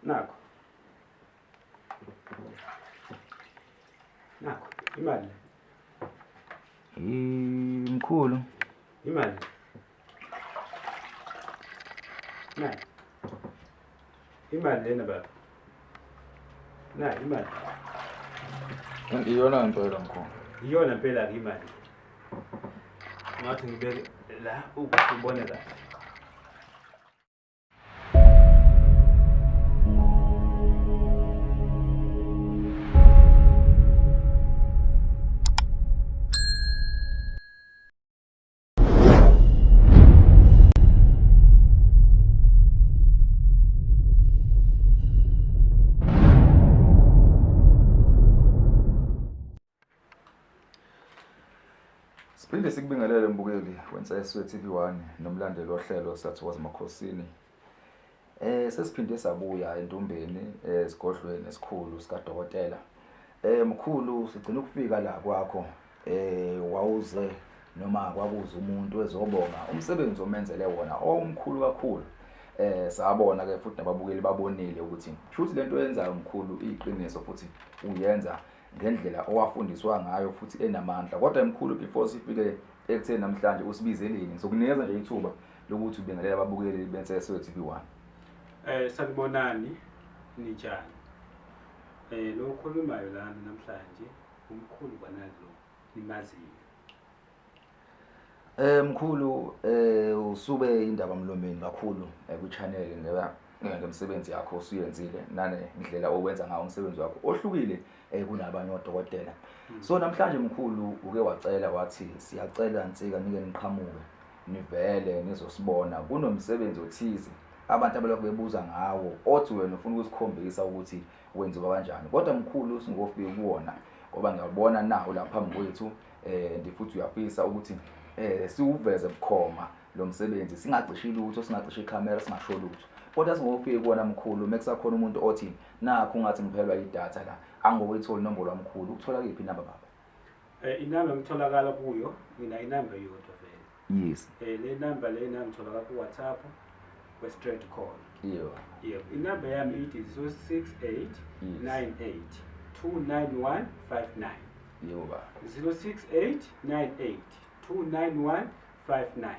Nakho. Nakho. Imali. Mkhulu. Imali. Nayi. Imali lena baba. Nayi imali. Iyona impela mkhulu. Iyona impela ke imali. Ngathi ngibeke la ukuthi ubone la. Siphinde sikubingelele mbukeli weNseswe TV1 nomlandeli ohlelo sathokoza emakhosini. Sesiphinde sabuya entombeni esigodlweni esikhulu sikaDokotela. Mkhulu sigcina ukufika la kwakho. Wawuze noma kwakuza umuntu ezobonga umsebenzi omenzele wona omkhulu kakhulu. Sabona ke futhi nababukeli babonile ukuthi futhi lento yenzayo mkhulu iqiniso futhi uyenza ngendlela owafundiswa ngayo futhi enamandla. Kodwa mkhulu before sifike ekutheni namhlanje usibizeleni ngizokunikeza nje ithuba lokuthi ubingelele ababukeli beNseswe TV1. Sanibonani ninjani? Lo khulumayo lana namhlanje umkhulu banalo nimaziyo. Mkhulu usube indaba mlomeni kakhulu ku-channel ngemsebenzi yakho osuyenzile nane indlela owenza ngawo umsebenzi wakho ohlukile kunabanye odokotela. So namhlanje mkhulu uke wacela wathi siyacela insika nike niqhamuke nivele nizosibona kunomsebenzi othize abantu abalokhu bebuza ngawo othi wena ufuna ukusikhombisa ukuthi wenziwa kanjani. Kodwa mkhulu singofika kuwona ngoba ngiyabona nawo lapha phambi kwethu futhi uyafisa ukuthi siuveze bukhoma lo msebenzi singacishi lutho singacishi ikhamera singasho lutho. Kodwa singofike kuwona mkhulu mekusakhona umuntu othi nakho ungathi ngiphelwa idatha la angokuyithola inombolo yamkhulu ukuthola kephi inamba baba? Inamba ngitholakala kuyo mina inamba yodwa vele. Yes. Le namba lena ngitholakala ku WhatsApp we straight call. Yebo. Yebo. Inamba yami ithi 068 98 29159. Yebo baba. 068 98 29159.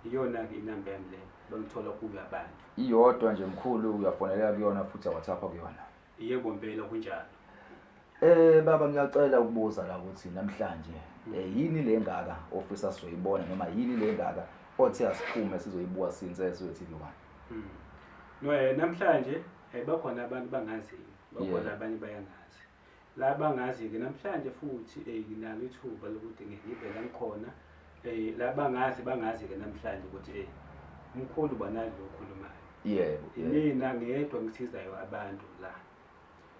Iyona ke inamba yami le bangithola kuyo abantu. Iyodwa nje mkhulu uyafonela kuyona futhi WhatsApp kuyona. Yebo mpela kunjalo. Baba ngiyacela ukubuza la ukuthi namhlanje yini le ngaka ofisa sizoyibona noma yini le ngaka othi asiphume sizoyibuka siNseswe TV1? No namhlanje bakhona abantu bangaziyo, bakhona abanye bayangazi. La bangazi ke namhlanje futhi nginalo ithuba lokuthi ngibe la ngikhona la bangazi ke namhlanje ukuthi umkhulu banalo okhulumayo. Yebo. Mina ngiyedwa ngisizayo abantu la.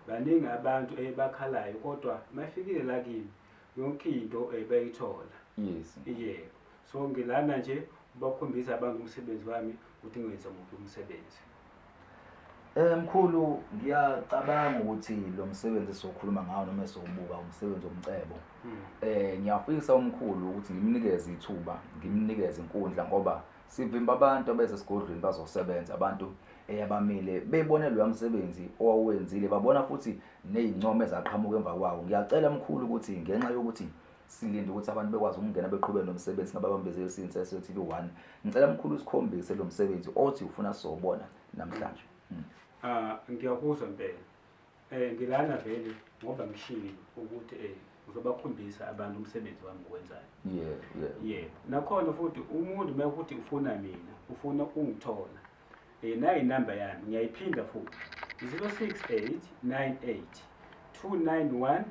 Baningi abantu bakhalayo kodwa mayifikile la kimi yonke into bayithola. Yes. Yebo. So ngilana nje bakhombisa abantu umsebenzi wami ukuthi ngiwenza muphi umsebenzi. Mkhulu ngiyacabanga ukuthi lo msebenzi sokhuluma ngawo noma sobuka umsebenzi omcebo. Ngiyafisa umkhulu ukuthi ngimnikeze ithuba, ngimnikeze inkundla ngoba sivimba abantu abese sigodlweni bazosebenza abantu abamile bebone lo msebenzi owawenzile babona futhi nezincome ezaqhamuka emva kwawo. Ngiyacela mkhulu ukuthi ngenxa yokuthi silinde ukuthi abantu bekwazi ukungena beqhubeke nomsebenzi ngababambezeli siNseswe TV1 ngicela mkhulu usikhombise lo msebenzi othi ufuna sizobona namhlanje. Ngiyakuzwa impela. Ngilana vele ngoba ngishilo ukuthi uzobakhombisa abantu umsebenzi wami owenzayo. Yebo. Nakhona futhi umuntu mekuthi ufuna mina, ufuna ungithola. Nayi inamba yami ngiyayiphinda futhi. 068 98 29159.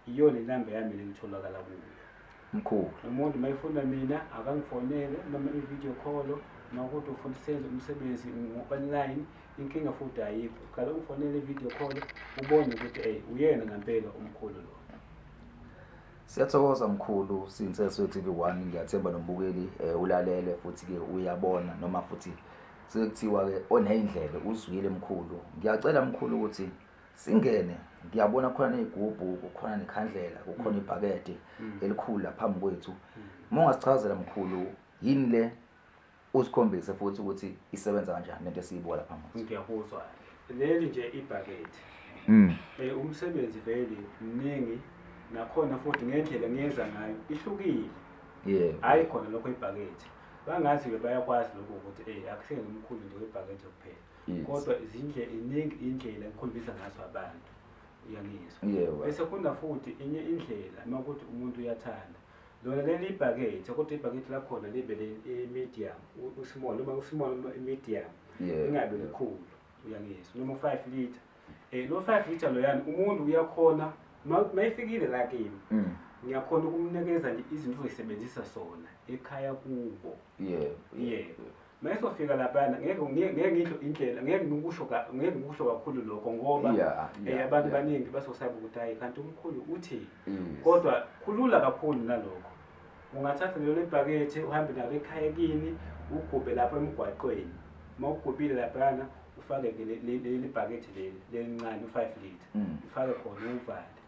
Iyona inamba yami le ngitholakala kuyo. mkhulu. Umuntu mayifuna mina akangifonele noma i-video call nokuthi ufuna senze umsebenzi online, inkinga futhi ayikho. Qala ungifonele i-video call ubone ukuthi uyena ngempela umkhulu lo. Siyathokoza mkhulu, siyinsizwa TV1, ngiyathemba nombukeli ulalele futhi-ke uyabona noma futhi sekuthiwa-ke oney'ndlebe uzwile mkhulu. Ngiyacela mkhulu ukuthi singene, ngiyabona khona ney'gubhu, kukhona nekhandlela, kukhona ibhakede elikhulu la phambi kwethu. Uma ungasichazela mkhulu, yini le usikhombise futhi ukuthi isebenza kanjani lento esiyibuka lapha manje? Ngiyakuzwa. Leli nje ibhakede. Umsebenzi vele mningi nakhona futhi ngendlela ngiyenza ngayo ihlukile. Hayi khona lokho ibhakede. Bangazi-ke bayakwazi lokho ukuthi akusenze umkhulu nje webhakede kuphela. Kodwa iningi indlela engikhombisa ngazo abantu. Uyangizwa? Bese kuna futhi enye indlela uma kuthi umuntu uyathanda. Lona leli ibhakede, kodwa ibhakede lakhona libe medium, usmall noma usmall noma medium. Ingabe likhulu. Uyangizwa? Noma 5 liter. Lo 5 liter loyana umuntu uyakhona mayifikile la kimi. Ngiyakhona ukumnikeza nje izinto oyisebenzisa sona ekhaya kubo. Mayesofika lapha ngeke ngisho indlela, ngeke ngikusho kakhulu lokho ngoba abantu baningi basosaba ukuthi hayi kanti umkhulu uthi. Kodwa kulula kakhulu nalokho. Ungathatha lelo ibhakede uhambe nalo ekhaya kini, ugubhe lapha emgwaqweni. Mawugubhile lapha ufake leli bhakede lelincane u5 liter. Ufake khona uvale.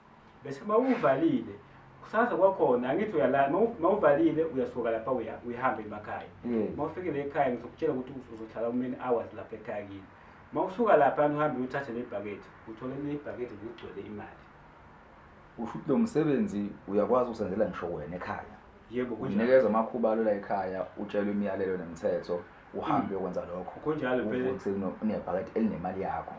Bese mawuvalile kusasa kwakhona angithi uyala mawuvalile uyasuka lapha uyahamba emakhaya. Mawufikile ekhaya ngizokutshela ukuthi uzohlala many hours lapha ekhaya kini. Mawusuka lapha uhambe uthathe le bhakede, uthola le bhakede ligcwele imali. Usho ukuthi lo msebenzi uyakwazi ukusenzela ngisho wena ekhaya. Yebo kunjalo. Unikeza amakhubalo la ekhaya, utshelwe imiyalelo nemithetho, uhambe ukwenza lokho. Kunjalo phela. Ukuthi unebhakede elinemali yakho.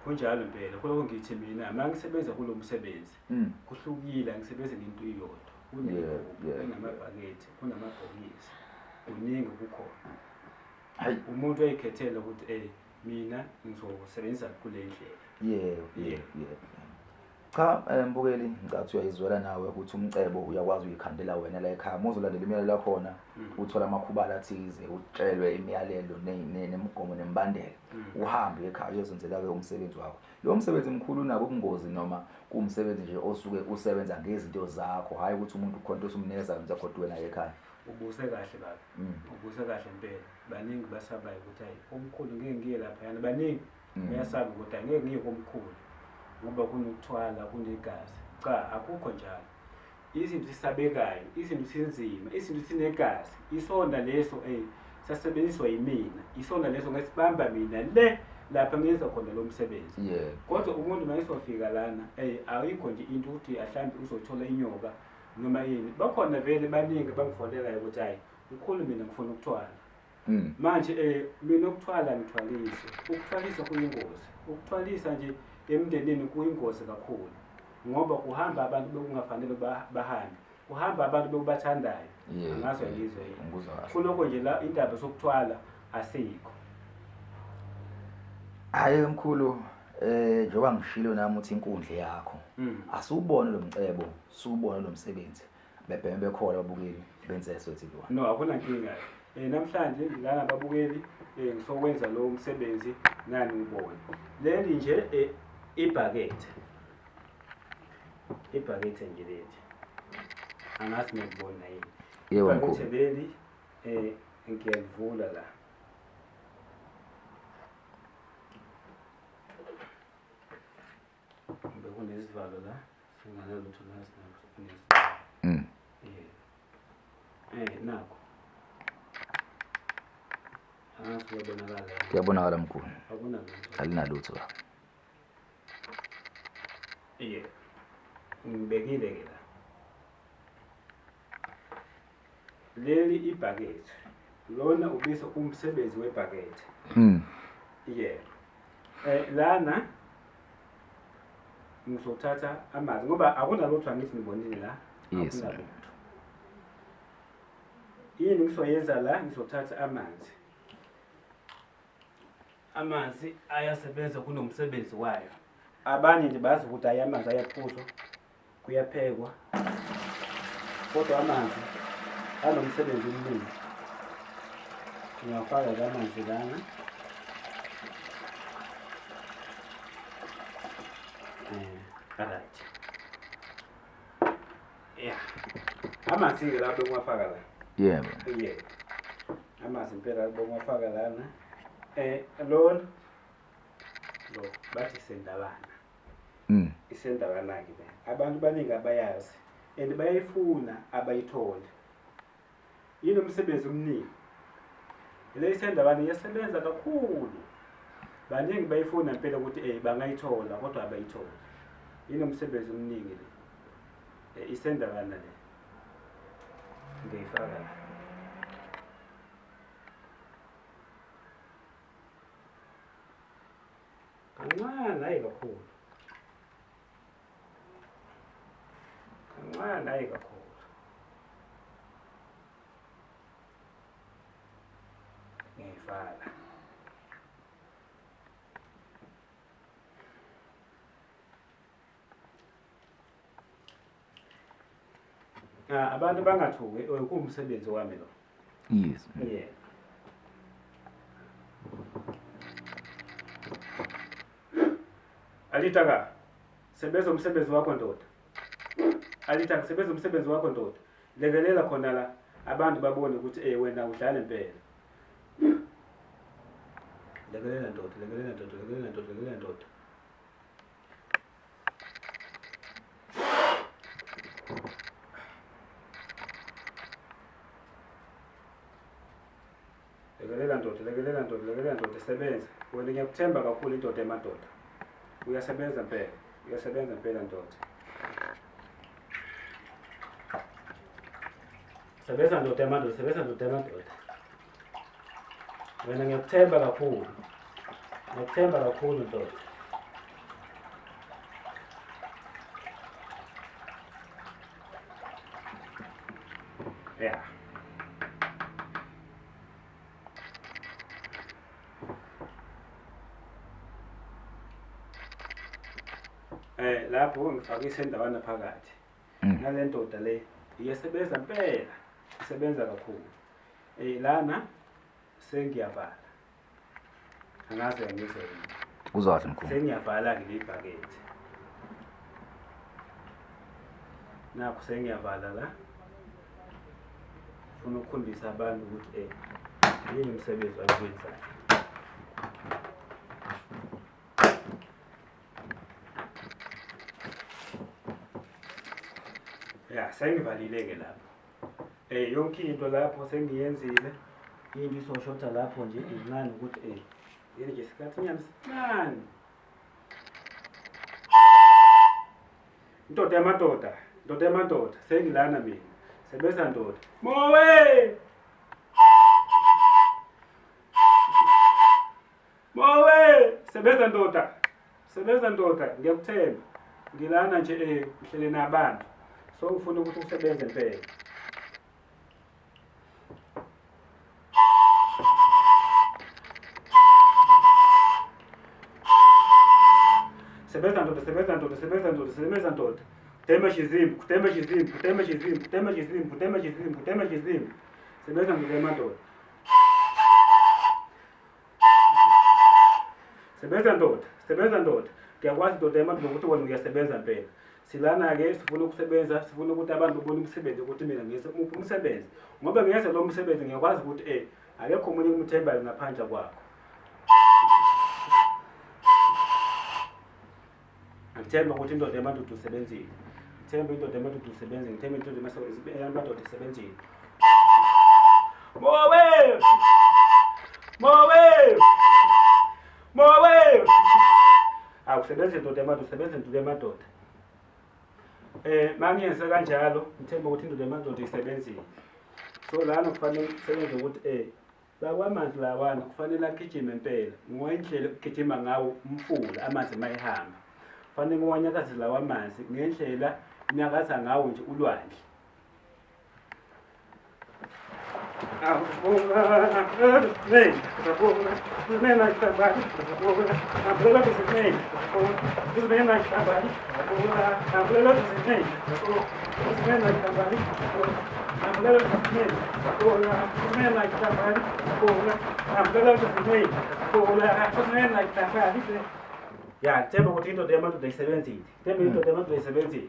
Kunjalo impela, kuloko ngithi mina mangisebenza kulo msebenzi kuhlukile, angisebenze ngento iyodwa. Kunamabhakede, kunamabhokisi, kuningi kukhona. Hayi umuntu ayikhethela ukuthi mina ngizosebenzisa kule ndlela. Cha mbukeli, ngicathi uyayizwela nawe ukuthi umcebo uyakwazi uyikhandela wena la ekhaya. Mozulandela imiyalelo yakhona, uthola amakhubala athize, utshelwe imiyalelo nemigomo nemibandela. Uhambe ekhaya uyozenzela-ke umsebenzi wakho. Lo msebenzi mkhulu unako ubungozi noma kuwumsebenzi nje osuke usebenza ngezinto zakho, hayi ukuthi umuntu ukhonto usumnikeza nje kodwa wena ekhaya. Ubuse kahle baba. Ubuse kahle impela. Baningi basabayo ukuthi hayi omkhulu ngeke ngiye lapha yana. Baningi bayasaba ukuthi ngeke ngiye komkhulu ngoba kunokuthwala, kunegazi. Cha, akukho njalo. Izinto sisabekayo, izinto sinzima, izinto sinegazi. Isonda leso sasebenziswa yimina. Isonda leso ngesibamba mina le lapha ngenza khona lo msebenzi. Kodwa umuntu mayesofika lana ayikho nje into ukuthi ahlambe uzothola inyoka noma yini. Bakhona vele baningi bangifonelayo ukuthi hayi ukhulu mina ngifuna ukuthwala. Manje mina ukuthwala ngithwalise. Ukuthwalisa kuyingozi. Ukuthwalisa nje emndenini kuyingozi kakhulu ngoba kuhamba abantu bekungafanele bahambe. Kuhamba abantu bekubathandayo. Ngazo ngizwe yini. Kuloko nje la indaba sokuthwala asikho. Hayi mkhulu, njengoba ngishilo nami uthi inkundla yakho. Asubone lo mcebo, subone lo msebenzi. Bebheme bekhona ababukeli benze TV1. No, akuna nkinga. Namhlanje ngilana ababukeli ngisokwenza lo msebenzi nani ubone. Leli nje ibhakede. Ibhakede nje leli. Angazi ngibona yini. Yebo mkhulu. Ibhakede leli ngiyavula la. Kunesivalo la singanalutho nasina. Nakho. Kuyabonakala mkhulu. Akunalutho. Alinalutho baba. Ngibekile ke la. Leli ibhakede. Lona ubisa umsebenzi webhakede. Lana ngizothatha amanzi ngoba akunalutho angithi ngibonile la. Akunalutho. Yini ngisoyenza la ngizothatha amanzi. Amanzi ayasebenza kunomsebenzi wayo. Abanye nje bazi ukuthi amanzi ayaphuzwa, kuyaphekwa. kodwa amanzi anomsebenzi omningi. Ngiyafaka la amanzi lana. Alright. Yeah. Amanzi-ke lapho ngiwafaka la. Yebo. Yeah. Amanzi impela ngiwafaka lana. Lo bathi sendawana. Isendawana-ke le. Abantu baningi abayazi and bayayifuna abayithole. Yini umsebenzi omningi. Le isendawana iyasebenza kakhulu. Baningi bayifuna impela ukuthi bangayithola kodwa abayitholi. Yini umsebenzi omningi le. Isendawana le. Ngiyifaka la. Kancane hayi kakhulu. Kancane hayi kakhulu. Ngiyifaka. Abantu bangathuki kuwumsebenzi wami lo. Yes. Yeah. Alita sebenza umsebenzi wakho ndoda. Alita sebenza umsebenzi wakho ndoda. Lekelela khona la abantu babone ukuthi wena udlala impela. Lekelela ndoda, lekelela ndoda, lekelela ndoda, lekelela ndoda. Lekelela ndoda, lekelela ndoda, lekelela ndoda, sebenza. Wena ngiyakuthemba kakhulu indoda emadoda. Uyasebenza impela, uyasebenza impela ndoda. Sebenza ndoda emadoda, sebenza ndoda emadoda. Wena ngiyakuthemba kakhulu. Ngiyakuthemba kakhulu ndoda. Yeah. Lapho ngifake isendawana phakathi. Nale ndoda le iyasebenza impela. Isebenza kakhulu. Lana sengiyavala. Angaze ngize yini. Uzathi mkhulu. Sengiyavala ke le bhaketi. Nakho sengiyavala la. Ufuna ukukhombisa abantu ukuthi yini umsebenzi awenzayo. Ya, sengivalile ke lapho. Yonke into lapho sengiyenzile. Into isoshotha lapho nje incane ukuthi yini nje isikhathi nyana sincane. Indoda emadoda, indoda emadoda, sengilana mina. Sebenza ndoda. Mowe! Mowe! Sebenza ndoda. Sebenza ndoda, ngiyakuthemba. Ngilana nje ngihlele nabantu. So ufuna ukuthi usebenze impela. Sebenza ndoda, sebenza ndoda, sebenza ndoda, sebenza ndoda. Tema xizimbu, tema xizimbu, tema xizimbu, tema xizimbu, tema xizimbu, tema xizimbu. Sebenza ndoda emadoda. Sebenza ndoda, sebenza ndoda. Ngiyakwazi ndoda emadoda ukuthi wena uyasebenza impela. Silana-ke sifuna ukusebenza, sifuna ukuthi abantu babone umsebenzi ukuthi mina ngiyenze umuphi umsebenzi. Ngoba ngiyenza lo msebenzi ngiyakwazi ukuthi akekho omunye umthembayo ngaphandle kwakho. Ngithemba ukuthi indoda emadoda usebenzile. Ngithemba indoda emadoda usebenzile. Ngithemba indoda emadoda isebenzile. Mowe! Mowe! Mowe! Awusebenze indoda emadoda, usebenze indoda emadoda. Mangiyenza kanjalo ngithemba ukuthi indoda emadoda isebenzile. So lana kufanele usebenze ukuthi bakwamanzi lawana kufanele agijime impela. Ngoyindlela ukugijima ngawo umfula amanzi mayihamba. Kufanele uwanyakaze lawa amanzi ngendlela inyakaza ngawo nje ulwandle. Ya, tema ukuthi into yabantu ayisebenzile. Tema into yabantu ayisebenzile.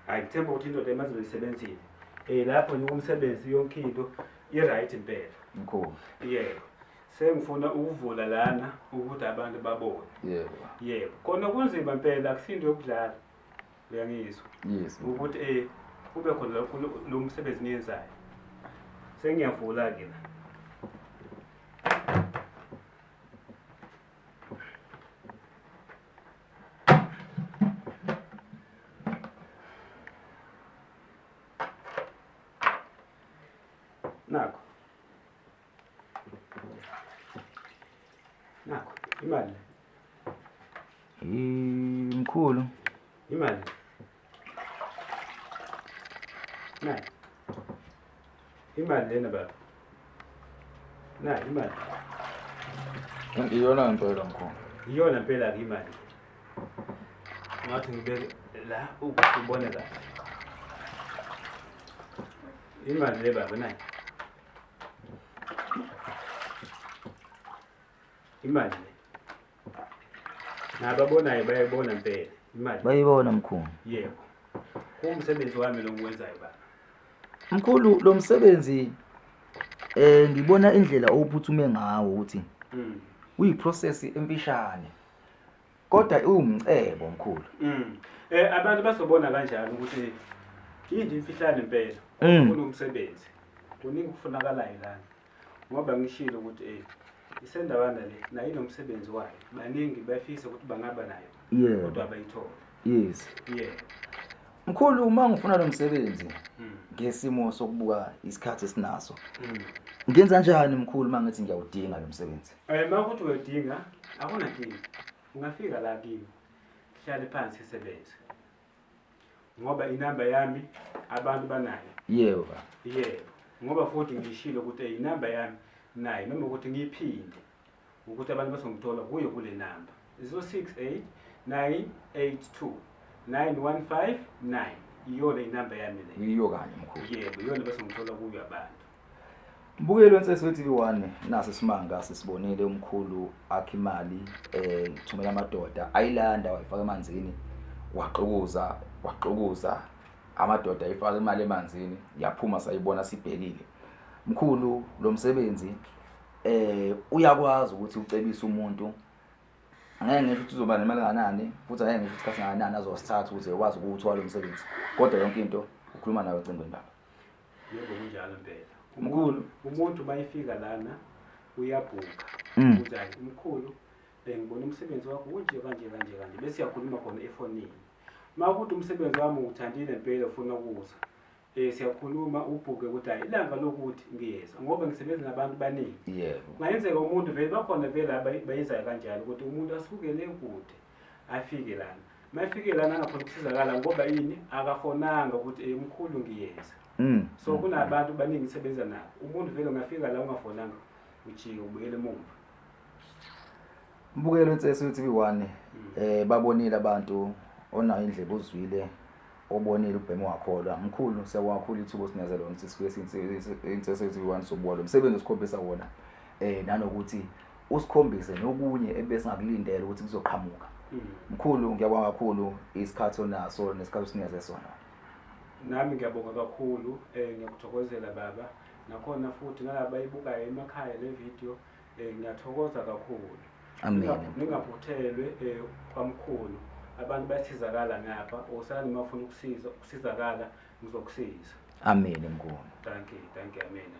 Ayithemba ukuthi into yabantu ayisebenzile. Lapho nje umsebenzi yonke into i-right impela. Mkhulu. Yebo. Sengifuna ukuvula lana ukuthi abantu babone. Yebo. Yebo. Khona kunzima impela akusindo yokudlala. Uyangizwa? Yes. Ukuthi kube khona lo msebenzi niyenzayo. Sengiyavula ke la. Nakho. Nakho imali. Mkhulu. Imali. Nayi. Imali lena baba. Nayi imali. Iyona ngempela mkhulu. Iyona impela ke imali. Ngathi ngibeke la ukuthi ubone la. Imali le baba nayi. Imali le. Nababonayo bayayibona impela imali. Bayibona mkhulu. Yebo. Umsebenzi wami lo ngwenzayo baba. Mkhulu lo msebenzi ngibona indlela ophuthume ngawo ukuthi uyiprocess emfishane. Kodwa uwumcebo mkhulu. Abantu bazobona kanjalo ukuthi yini imfihlane impela kunomsebenzi. Kuningi kufunakalayo lana. Ngoba ngishilo ukuthi isendawana le nayo inomsebenzi wayo. Baningi bafisa ukuthi bangaba nayo. Yebo. Kodwa abayithola. Yes. Yebo. Mkhulu uma ngifuna lo msebenzi ngesimo sokubuka isikhathi esinaso. Ngenza kanjani mkhulu mangithi ngiyawudinga lo msebenzi? Makuthi uyadinga akunadinga. Ungafika la kimi. Hlale phansi isebenze. Ngoba inamba yami abantu banayo. Yebo. Yebo. Ngoba futhi ngishilo ukuthi inamba yami nayo noma ukuthi ngiyiphinde ukuthi abantu basongithola kuyo kule namba 068 982 9159 iyona inamba yami le. Iyo kanye mkhulu. Yebo, iyona basongithola kuyo abantu. Mbukelo Ntsesi TV1 nasi simanga sisibonile umkhulu akhe imali thumela amadoda ayilanda wayifaka emanzini waxukuza amadoda ayifaka imali emanzini yaphuma sayibona sibhekile. Mkhulu lo msebenzi uyakwazi ukuthi ucebise umuntu ngeke ngisho ukuthi uzoba nemali kanani futhi ngeke ngisho ukuthi isikhathi kanani azosithatha ukuthi ekwazi ukuthola lo msebenzi kodwa yonke into ukhuluma nawe ecingweni baba. Yebo kunjalo impela. Mkhulu Umuntu mayifika lana uyabhuka ukuthi hayi mkhulu ngibona umsebenzi wakho unje kanje bese siyakhuluma khona efonini. Makuthi umsebenzi wami uthandile impela ufuna ukuza. Siyakhuluma ubhuke ukuthi hayi ilanga lokuthi ngiyeza ngoba ngisebenza nabantu baningi. Yebo. Ngayenzeka umuntu vele bakhona vele abayenzayo kanjalo ukuthi umuntu asukele kude afike lana. Mayifike lana angakhona ukusizakala ngoba yini akafonanga ukuthi mkhulu ngiyeza. So kunabantu baningi isebenza nabo. Umuntu vele ungafika la ungafonanga ujike ubuyele emuva. Mbukelo Ntsesi TV1 babonile abantu onayo indlebe uzwile obonile ubhemu wakholwa. Mkhulu siyabonga kakhulu ithubo sinezelo ukuthi sifike Ntsesi TV1 sobuwa lo msebenzi usikhombisa wona nanokuthi usikhombise nokunye ebese ngakulindela ukuthi kuzoqhamuka. Mkhulu ngiyabonga kakhulu isikhathi onaso nesikhathi usinikeze sona. Nami ngiyabonga kakhulu ngiyakuthokozela baba nakhona futhi nalabo ayibukayo emakhaya le video ngiyathokoza kakhulu. Amen. Ningaphuthelwe kwamkhulu abantu bayasizakala ngapha osani mafuna ukusizakala ngizokusiza. Amen mkhulu. Thank you amen.